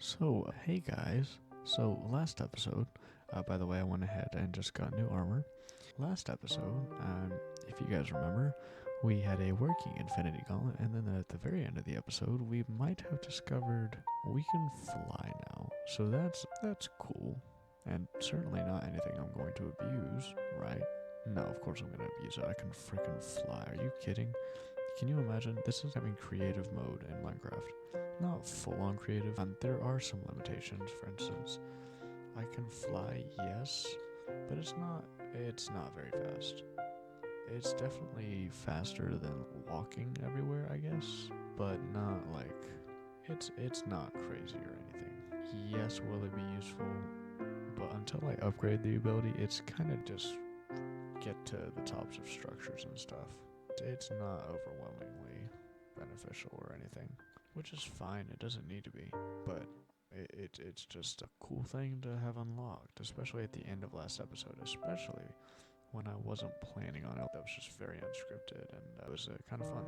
So, hey guys. So, last episode, by the way, I went ahead and just got new armor. Last episode, if you guys remember, we had a working Infinity Gauntlet, and then at the very end of the episode, we might have discovered we can fly now. So that's cool, and certainly not anything I'm going to abuse, right? No, of course I'm going to abuse it. I can freaking fly. Are you kidding? Can you imagine? This is having creative mode in Minecraft. Not full-on creative, and there are some limitations. For instance, I can fly, yes, but it's not very fast. It's definitely faster than walking everywhere, I guess, but not like it's not crazy or anything. Yes, will it be useful? But until I upgrade the ability, it's kind of just get to the tops of structures and stuff. It's not overwhelmingly beneficial or anything, which is fine. It doesn't need to be, but it's just a cool thing to have unlocked, especially at the end of last episode, especially when I wasn't planning on it. That was just very unscripted, and that was kind of fun.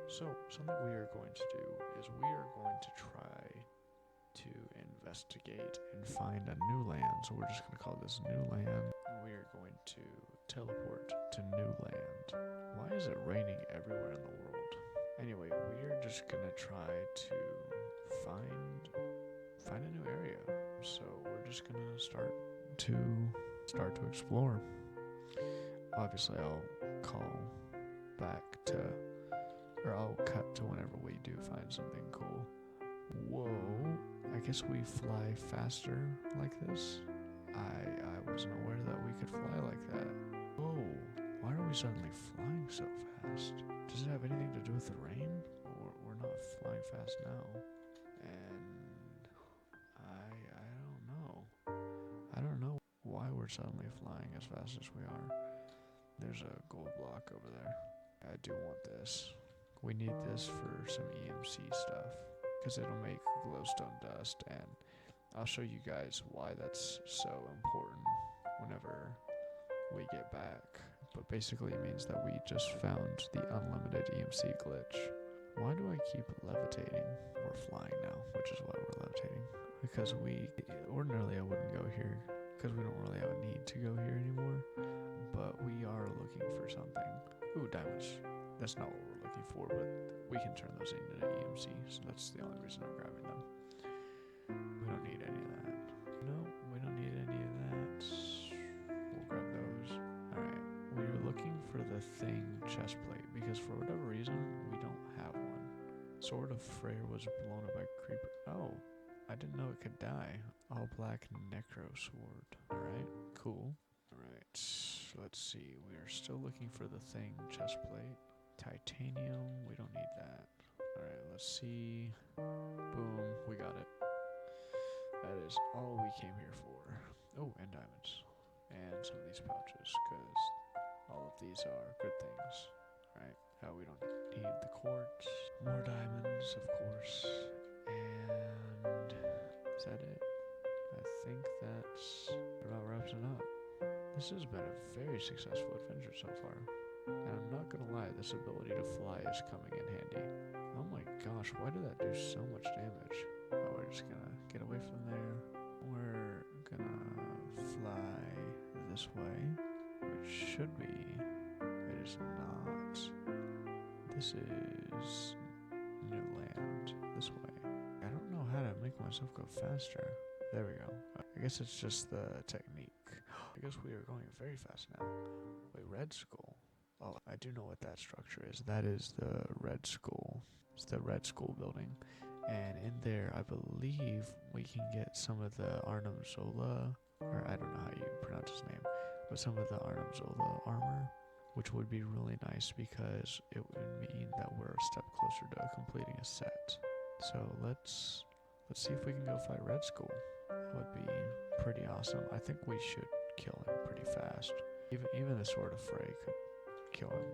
So something we are going to do is we are going to try to investigate and find a new land. So we're just going to call this new land. We are going to teleport to new land. Why is it raining everywhere in the world? Anyway, we are just going to try to find a new area. So we're just going to start to explore. Obviously, I'll I'll cut to whenever we do find something cool. Whoa, I guess we fly faster like this? I wasn't aware that we could fly like that. Whoa, why are we suddenly flying so fast? Does it have anything to do with the rain? Or we're not flying fast now. And I don't know why we're suddenly flying as fast as we are. There's a gold block over there. I do want this. We need this for some EMC stuff, because it'll make glowstone dust, and I'll show you guys why that's so important whenever we get back. But basically it means that we just found the unlimited EMC glitch. Why do I keep levitating? We're flying now, which is why we're levitating. Because ordinarily I wouldn't go here, because we don't really have a need to go here anymore. But we are looking for something. Ooh, diamonds. That's not what we're looking for, but we can turn those into EMC, so that's the only reason I'm grabbing them. We don't need any of that. No, we don't need any of that. We'll grab those. Alright, we're looking for the thing chest plate, because for whatever reason, we don't have one. Sword of Freyr was blown up by a creeper. Oh, I didn't know it could die. All black necro sword. Alright, cool. Alright, let's see. We are still looking for the thing chest plate. Titanium, we don't need that. Alright, let's see. Boom, we got it. That is all we came here for. Oh, and diamonds. And some of these pouches, because all of these are good things. Alright, we don't need the quartz. More diamonds, of course. And is that it? I think that's about wraps it up. This has been a very successful adventure so far. And I'm not gonna lie, this ability to fly is coming in handy. Oh my gosh, why did that do so much damage? Oh, we're just gonna get away from there. We're gonna fly this way, which should be. It is not. This is new land. This way. I don't know how to make myself go faster. There we go. I guess it's just the technique. I guess we are going very fast now. Wait, Red Skull. Oh, I do know what that structure is. That is the Red Skull. It's the Red Skull building. And in there, I believe we can get some of the Arnhem Zola, or I don't know how you pronounce his name, but some of the Arnhem Zola armor, which would be really nice because it would mean that we're a step closer to completing a set. So let's see if we can go fight Red Skull. That would be pretty awesome. I think we should kill him pretty fast. Even the Sword of Frey could kill him.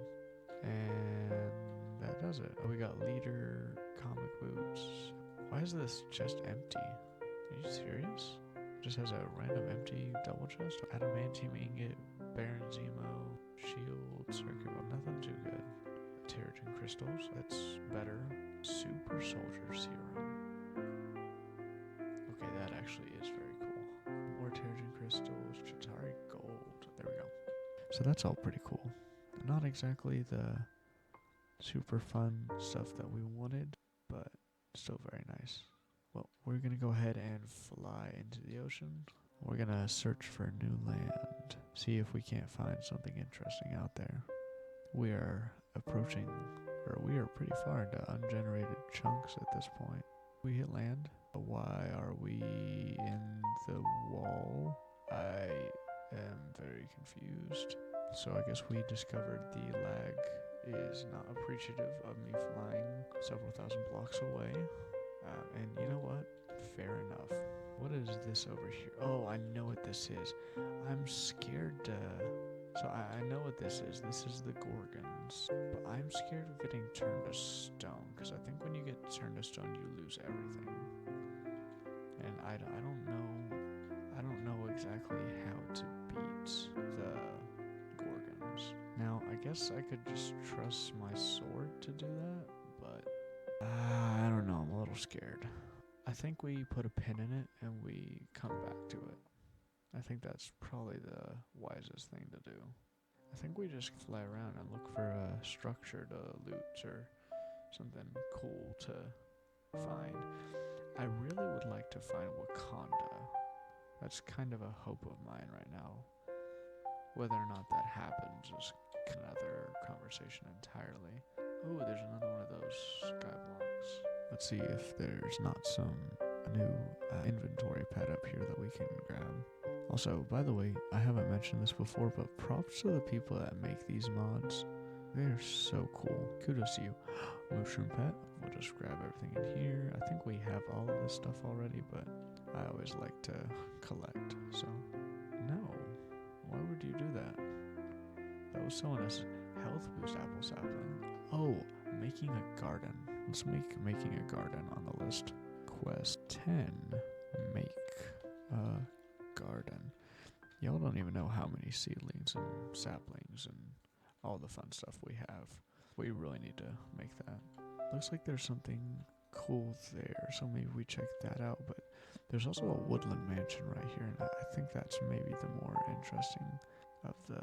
And that does it. Oh, we got leader, comic boots. Why is this chest empty? Are you serious? It just has a random empty double chest. Adamantium ingot, Baron Zemo, shield, circuit. Nothing too good. Terrigen crystals. That's better. Super soldier serum. actually is very cool. More Terrigen crystals, Chitari gold. There we go. So that's all pretty cool. Not exactly the super fun stuff that we wanted, but still very nice. Well, we're gonna go ahead and fly into the ocean. We're gonna search for new land, see if we can't find something interesting out there. We are approaching, or we are pretty far into ungenerated chunks at this point. We hit land. Why are we in the wall? I am very confused. So I guess we discovered the lag is not appreciative of me flying several thousand blocks away. And you know what? Fair enough. What is this over here? Oh, I know what this is. I'm scared to... So I know what this is. This is the Gorgons. But I'm scared of getting turned to stone. Because I think when you get turned to stone, you lose everything. And I don't know exactly how to beat the Gorgons. Now, I guess I could just trust my sword to do that. But I don't know. I'm a little scared. I think we put a pin in it and we come back to it. I think that's probably the wisest thing to do. I think we just fly around and look for a structure to loot or something cool to find. I really would like to find Wakanda. That's kind of a hope of mine right now. Whether or not that happens is another conversation entirely. Oh, there's another one of those sky blocks. Let's see if there's not some new inventory pad up here that we can grab. Also, by the way, I haven't mentioned this before, but props to the people that make these mods. They're so cool. Kudos to you. Mushroom pet. We'll just grab everything in here. I think we have all of this stuff already, but I always like to collect. So, no. Why would you do that? That was someone else's health boost apple sapling. Oh, making a garden. Let's make making a garden on the list. Quest 10. Make a garden. Y'all don't even know how many seedlings and saplings and all the fun stuff we have. We really need to make that. Looks like there's something cool there, so maybe we check that out. But there's also a woodland mansion right here, and I think that's maybe the more interesting of the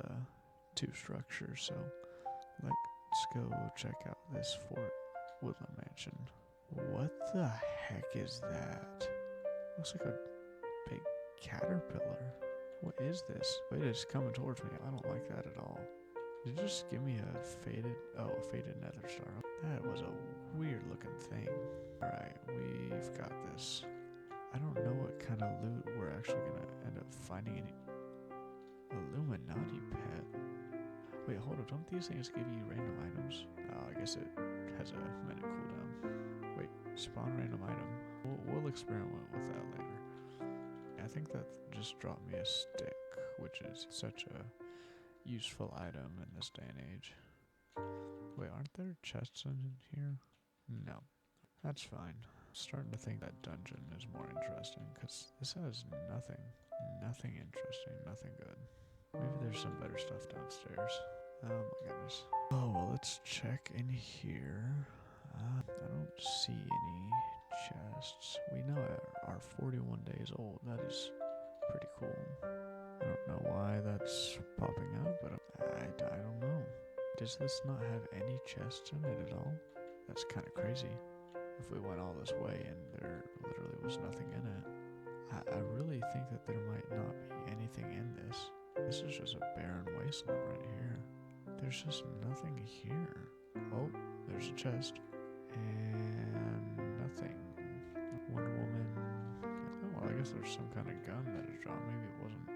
two structures. So let's go check out this Fort Woodland Mansion. What the heck is that? Looks like a big caterpillar. What is this? Wait, it's coming towards me. I don't like that at all. Did you just give me a faded nether star? That was a weird looking thing. Alright, we've got this. I don't know what kind of loot we're actually gonna end up finding. Any Illuminati pet. Wait, hold up. Don't these things give you random items? Oh, I guess it has a minute cooldown. Wait, spawn random item. We'll experiment with that later. I think that just dropped me a stick, which is such a useful item in this day and age. Wait, aren't there chests in here? No. That's fine. I'm starting to think that dungeon is more interesting, because this has nothing. Nothing interesting, nothing good. Maybe there's some better stuff downstairs. Oh my goodness. Oh, well, let's check in here. I don't see any chests. We know are 41 days old. That is pretty cool. I don't know why that's popping up, but I don't know. Does this not have any chests in it at all? That's kind of crazy. If we went all this way and there literally was nothing in it. I really think that there might not be anything in this. This is just a barren wasteland right here. There's just nothing here. Oh, there's a chest. And nothing. Wonder Woman. Oh, well, I guess there's some kind of gun that is drawn. Maybe it wasn't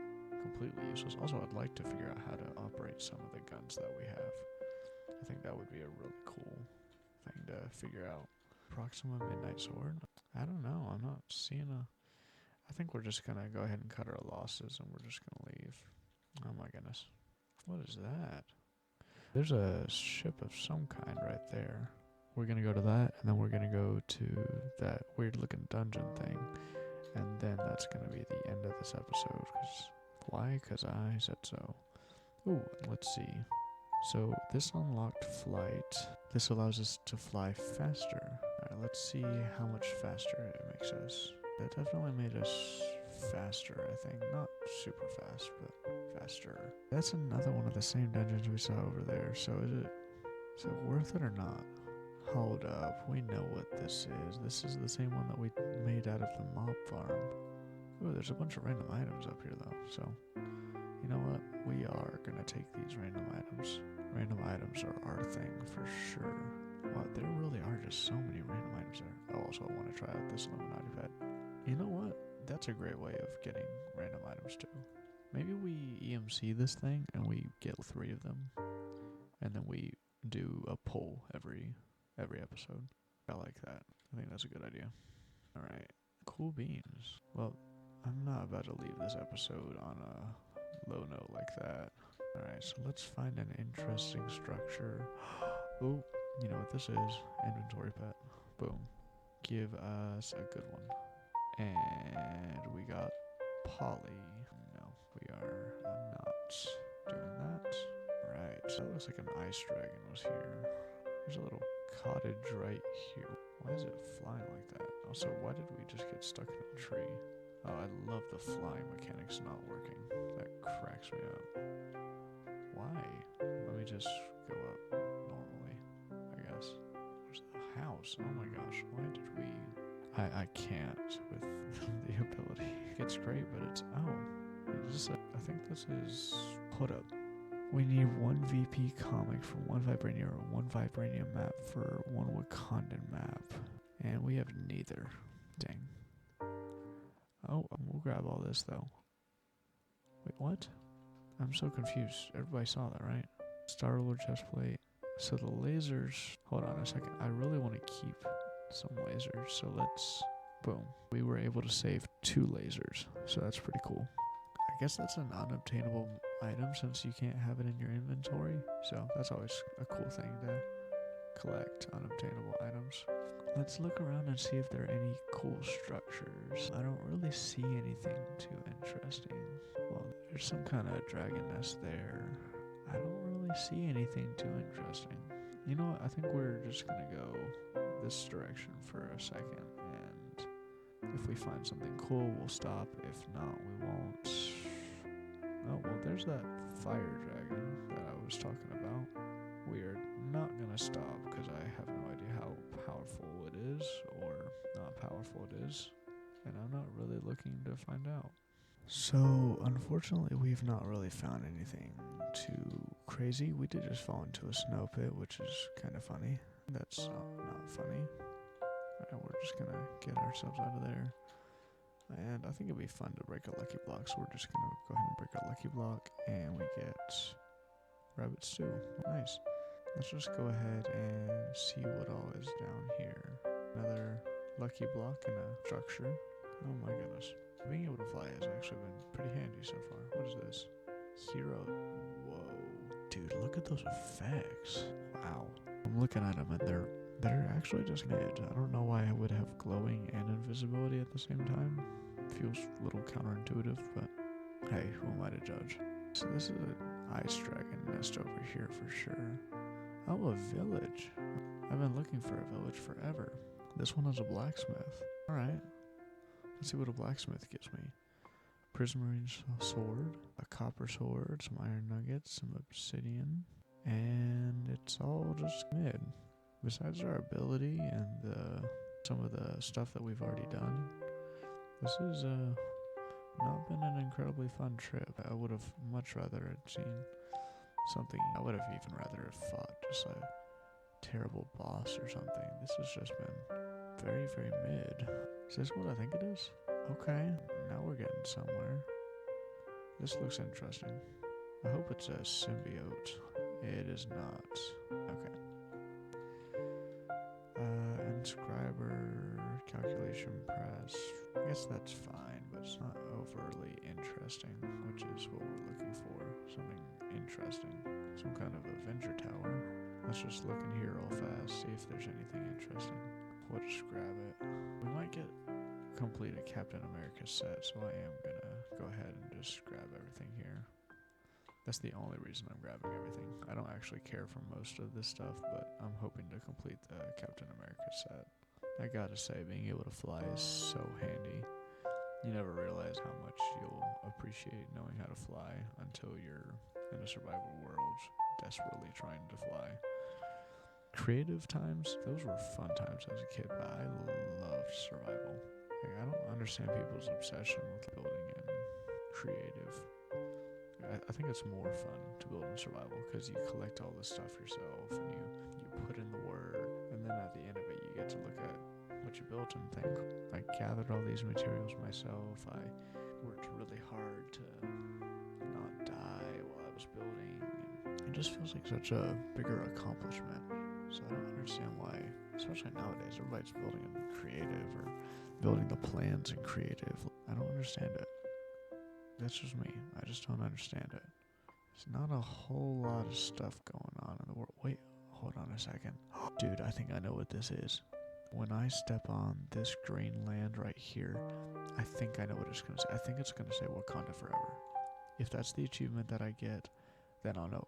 completely useless. Also, I'd like to figure out how to operate some of the guns that we have. I think that would be a really cool thing to figure out. Proxima Midnight Sword? I don't know. I'm not seeing a... I think we're just going to go ahead and cut our losses and we're just going to leave. Oh my goodness. What is that? There's a ship of some kind right there. We're going to go to that, and then we're going to go to that weird looking dungeon thing. And then that's going to be the end of this episode. Why? Because I said so. Ooh, let's see. So this unlocked flight. This allows us to fly faster. Alright, let's see how much faster it makes us. That definitely made us faster, I think. Not super fast, but faster. That's another one of the same dungeons we saw over there. So is it worth it or not? Hold up, we know what this is. This is the same one that we made out of the mob farm. Oh, there's a bunch of random items up here though, so you know what? We are gonna take these random items. Random items are our thing for sure. Wow, there really are just so many random items there. Oh, also I want to try out this Illuminati pet. You know what? That's a great way of getting random items too. Maybe we EMC this thing and we get 3 of them, and then we do a poll every episode. I like that. I think that's a good idea. All right, cool beans. Well, I'm not about to leave this episode on a low note like that. All right, so let's find an interesting structure. Oh, you know what this is? Inventory pet. Boom. Give us a good one. And we got Polly. No, we are not doing that. Right, so that looks like an ice dragon was here. There's a little cottage right here. Why is it flying like that? Also, why did we just get stuck in a tree? Oh, I love the flying mechanics not working. That cracks me up. Why? Let me just go up normally, I guess. Where's the house? Oh my gosh, why did we... I can't with the ability. It's great, but it's... Oh. I think this is... Hold up. We need 1 VP comic for 1 Vibranium or 1 Vibranium map for 1 Wakandan map. And we have neither. Dang. Oh, we'll grab all this though. Wait, what? I'm so confused. Everybody saw that, right? Star-Lord chestplate. So the lasers... Hold on a second. I really want to keep some lasers. So let's... Boom. We were able to save 2 lasers. So that's pretty cool. I guess that's an unobtainable item since you can't have it in your inventory. So that's always a cool thing to collect, unobtainable items. Let's look around and see if there are any cool structures. I don't really see anything too interesting. Well, there's some kind of dragon nest there. I don't really see anything too interesting. You know what? I think we're just gonna go this direction for a second, and if we find something cool, we'll stop. If not, we won't. Oh, well, there's that fire dragon that I was talking about. We are not gonna stop because I have no idea how powerful it is or not powerful it is, and I'm not really looking to find out. So, unfortunately, we've not really found anything too crazy. We did just fall into a snow pit, which is kind of funny. That's not funny. Alright, we're just gonna get ourselves out of there. And I think it'd be fun to break a lucky block, so we're just gonna go ahead and break a lucky block, and we get rabbit stew. Nice. Let's just go ahead and see what all is down here. Another lucky block and a structure. Oh my goodness. Being able to fly has actually been pretty handy so far. What is this? Hero. Whoa. Dude, look at those effects. Wow. I'm looking at them and they're actually just mid. I don't know why I would have glowing and invisibility at the same time. Feels a little counterintuitive, but hey, who am I to judge? So this is an ice dragon nest over here for sure. Oh, a village. I've been looking for a village forever. This one has a blacksmith. Alright. Let's see what a blacksmith gives me. Prismarine sword, a copper sword, some iron nuggets, some obsidian, and it's all just mid. Besides our ability and some of the stuff that we've already done, this has not been an incredibly fun trip. I would have much rather had seen something. I would have even rather have fought just a terrible boss or something. This has just been very, very mid. Is this what I think it is? Okay, now we're getting somewhere. This looks interesting. I hope it's a symbiote. It is not. Okay. Inscriber, calculation press. I guess that's fine, but it's not overly interesting, which is what we're looking for. Something interesting. Some kind of Avenger tower. Let's just look in here real fast, see if there's anything interesting. We'll just grab it. We might complete a Captain America set, so I am gonna go ahead and just grab everything here. That's the only reason I'm grabbing everything. I don't actually care for most of this stuff, but I'm hoping to complete the Captain America set. I gotta say, being able to fly is so handy. You never realize how much you'll appreciate knowing how to fly until you're in a survival world desperately trying to fly. Creative times, those were fun times as a kid, but I loved survival. Like, I don't understand people's obsession with building in creative. I think it's more fun to build in survival because you collect all this stuff yourself and you put in the work, and then at the end of it you get to look at what you built and think, I gathered all these materials myself, I worked really hard to not die while I was building, and it just feels like such a bigger accomplishment. So I don't understand why, especially nowadays, everybody's building in creative or building the plans in creative. I don't understand it. That's just me. I just don't understand it. There's not a whole lot of stuff going on in the world. Wait, hold on a second. Dude, I think I know what this is. When I step on this green land right here, I think I know what it's going to say. I think it's going to say Wakanda Forever. If that's the achievement that I get, then I'll know.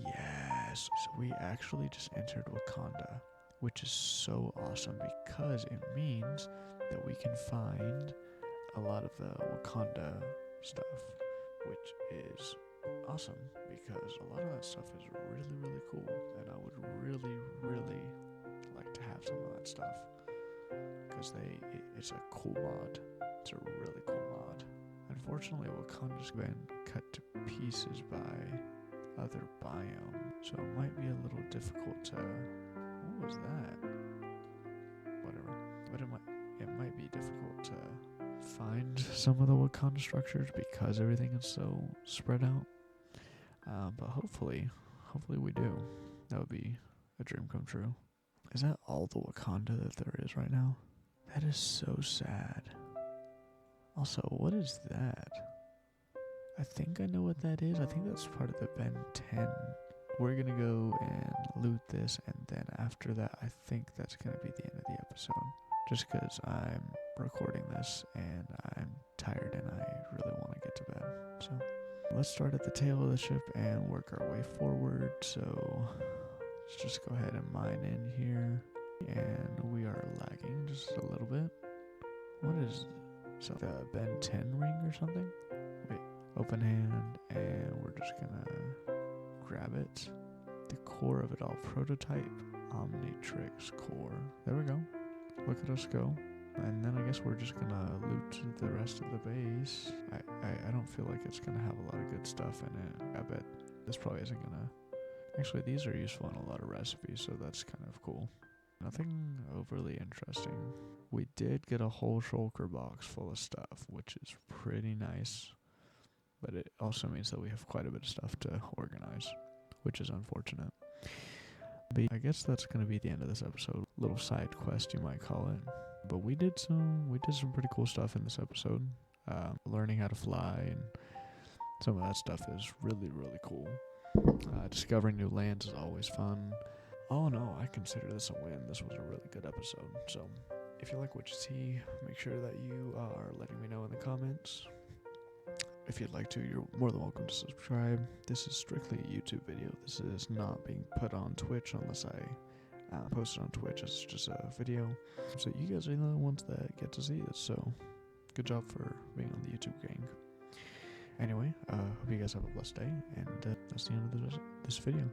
Yes! So we actually just entered Wakanda, which is so awesome because it means that we can find a lot of the Wakanda stuff, which is awesome because a lot of that stuff is really, really cool, and I would really, really like to have some of that stuff because it's a cool mod. It's a really cool mod. Unfortunately, Wakanda's been cut to pieces by other biomes, so it might be a little difficult to. What was that? Whatever. But it might be difficult to find some of the Wakanda structures because everything is so spread out. But hopefully we do. That would be a dream come true. Is that all the Wakanda that there is right now? That is so sad. Also, what is that? I think I know what that is. I think that's part of the Ben 10. We're gonna go and loot this, and then after that, I think that's gonna be the end of the episode. Just because I'm recording this and I'm tired and I really want to get to bed. So let's start at the tail of the ship and work our way forward. So let's just go ahead and mine in here. And we are lagging just a little bit. What is so the Ben 10 ring or something? Wait, open hand, and we're just gonna grab it. The core of it all, prototype Omnitrix core. There we go. Look at us go. And then I guess we're just gonna loot the rest of the base. I don't feel like it's gonna have a lot of good stuff in it. I bet this probably isn't gonna. Actually, these are useful in a lot of recipes, so that's kind of cool. Nothing overly interesting. We did get a whole shulker box full of stuff, which is pretty nice. But it also means that we have quite a bit of stuff to organize, which is unfortunate. But I guess that's going to be the end of this episode. Little side quest, you might call it. But we did some pretty cool stuff in this episode. Learning how to fly, and some of that stuff is really, really cool. Discovering new lands is always fun. Oh no, I consider this a win. This was a really good episode. So if you like what you see, make sure that you are letting me know in the comments. If you'd like to, you're more than welcome to subscribe. This is strictly a YouTube video. This is not being put on Twitch unless I post it on Twitch. It's just a video. So you guys are the ones that get to see this. So good job for being on the YouTube gang. Anyway, hope you guys have a blessed day, and that's the end of this video.